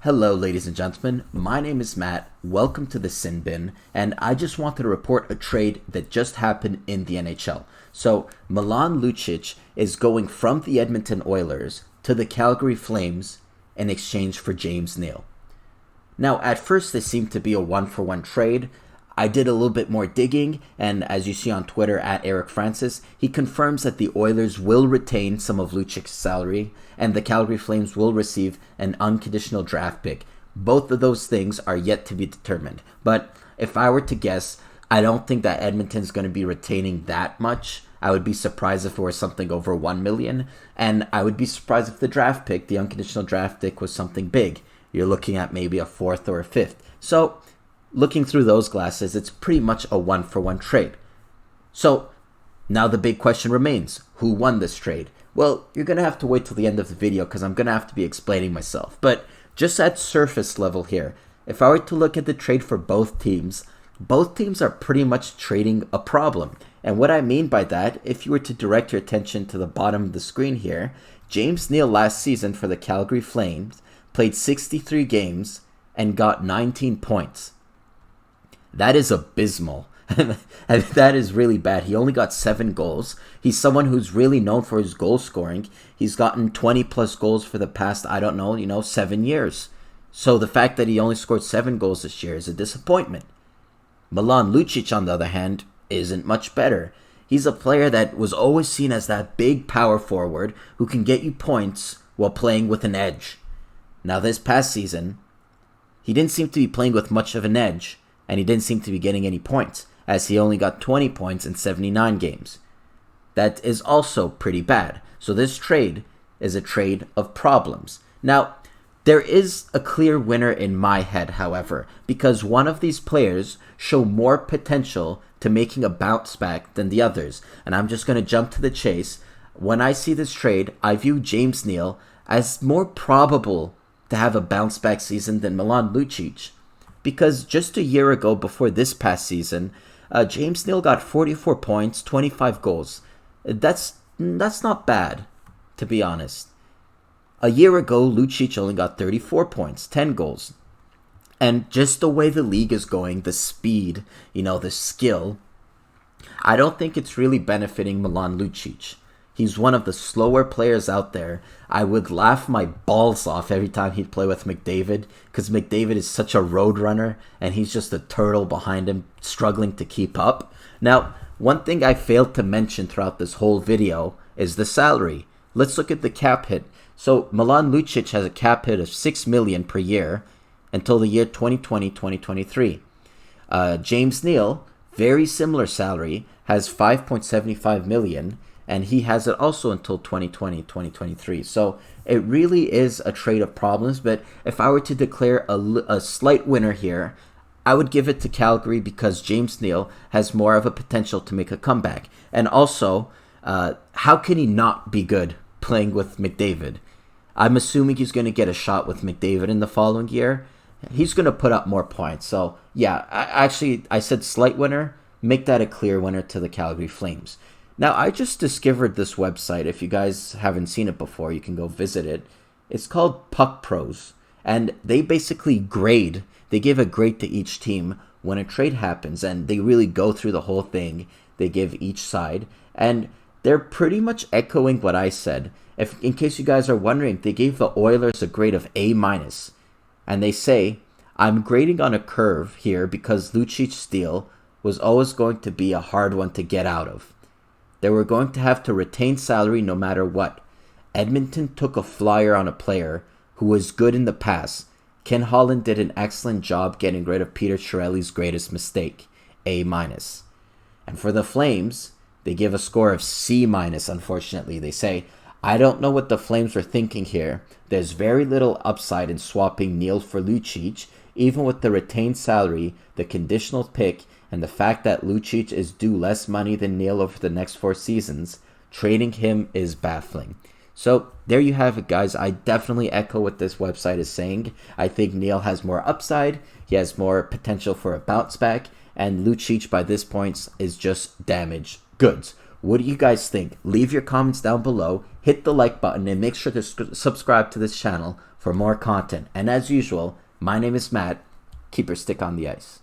Hello, ladies and gentlemen. My name is Matt. Welcome to the Sin Bin, and I just wanted to report a trade that just happened in the NHL. So, Milan Lucic is going from the Edmonton Oilers to the Calgary Flames in exchange for James Neal. Now, at first, this seemed to be a one-for-one trade. I did a little bit more digging, and as you see on Twitter, at Eric Francis, he confirms that the Oilers will retain some of Lucic's salary, and the Calgary Flames will receive an unconditional draft pick. Both of those things are yet to be determined. But if I were to guess, I don't think that Edmonton's going to be retaining that much. I would be surprised if it were something over $1 million, and I would be surprised if the draft pick, the unconditional draft pick, was something big. You're looking at maybe a fourth or a fifth. So, looking through those glasses, it's pretty much a one-for-one trade. So, now the big question remains, who won this trade? Well, you're going to have to wait till the end of the video because I'm going to have to be explaining myself. But just at surface level here, if I were to look at the trade for both teams are pretty much trading a problem. And what I mean by that, if you were to direct your attention to the bottom of the screen here, James Neal last season for the Calgary Flames played 63 games and got 19 points. That is abysmal. And that is really bad. He only got 7 goals. He's someone who's really known for his goal scoring. He's gotten 20 plus goals for the past, 7 years. So the fact that he only scored 7 goals this year is a disappointment. Milan Lucic, on the other hand, isn't much better. He's a player that was always seen as that big power forward who can get you points while playing with an edge. Now this past season, he didn't seem to be playing with much of an edge, and he didn't seem to be getting any points, as he only got 20 points in 79 games. That is also pretty bad. So this trade is a trade of problems. Now, there is a clear winner in my head, however, because one of these players show more potential to making a bounce back than the others. And I'm just going to jump to the chase. When I see this trade, I view James Neal as more probable to have a bounce back season than Milan Lucic. Because just a year ago, before this past season, James Neal got 44 points, 25 goals. That's not bad, to be honest. A year ago, Lucic only got 34 points, 10 goals. And just the way the league is going, the speed, the skill, I don't think it's really benefiting Milan Lucic. He's one of the slower players out there. I would laugh my balls off every time he'd play with McDavid because McDavid is such a road runner and he's just a turtle behind him struggling to keep up. Now, one thing I failed to mention throughout this whole video is the salary. Let's look at the cap hit. So Milan Lucic has a cap hit of $6 million per year until the year 2020-2023. James Neal, very similar salary, has $5.75 million. And he has it also until 2020-2023. So it really is a trade of problems. But if I were to declare a slight winner here, I would give it to Calgary because James Neal has more of a potential to make a comeback. And also, how can he not be good playing with McDavid? I'm assuming he's going to get a shot with McDavid in the following year. He's going to put up more points. So, yeah, I said slight winner. Make that a clear winner to the Calgary Flames. Now, I just discovered this website. If you guys haven't seen it before, you can go visit it. It's called Puck Pros, and they basically grade. They give a grade to each team when a trade happens, and they really go through the whole thing. They give each side, and they're pretty much echoing what I said. In case you guys are wondering, they gave the Oilers a grade of A-, and they say, I'm grading on a curve here because Lucic's deal was always going to be a hard one to get out of. They were going to have to retain salary no matter what. Edmonton took a flyer on a player who was good in the past. Ken Holland did an excellent job getting rid of Peter Chiarelli's greatest mistake, A-. And for the Flames, they give a score of C-, unfortunately. They say, I don't know what the Flames were thinking here. There's very little upside in swapping Neal for Lucic, even with the retained salary, the conditional pick, and the fact that Lucic is due less money than Neal over the next 4 seasons. Trading him is baffling. So there you have it, guys. I definitely echo what this website is saying. I think Neal has more upside. He has more potential for a bounce back. And Lucic, by this point, is just damaged goods. What do you guys think? Leave your comments down below. Hit the like button and make sure to subscribe to this channel for more content. And as usual, my name is Matt. Keep your stick on the ice.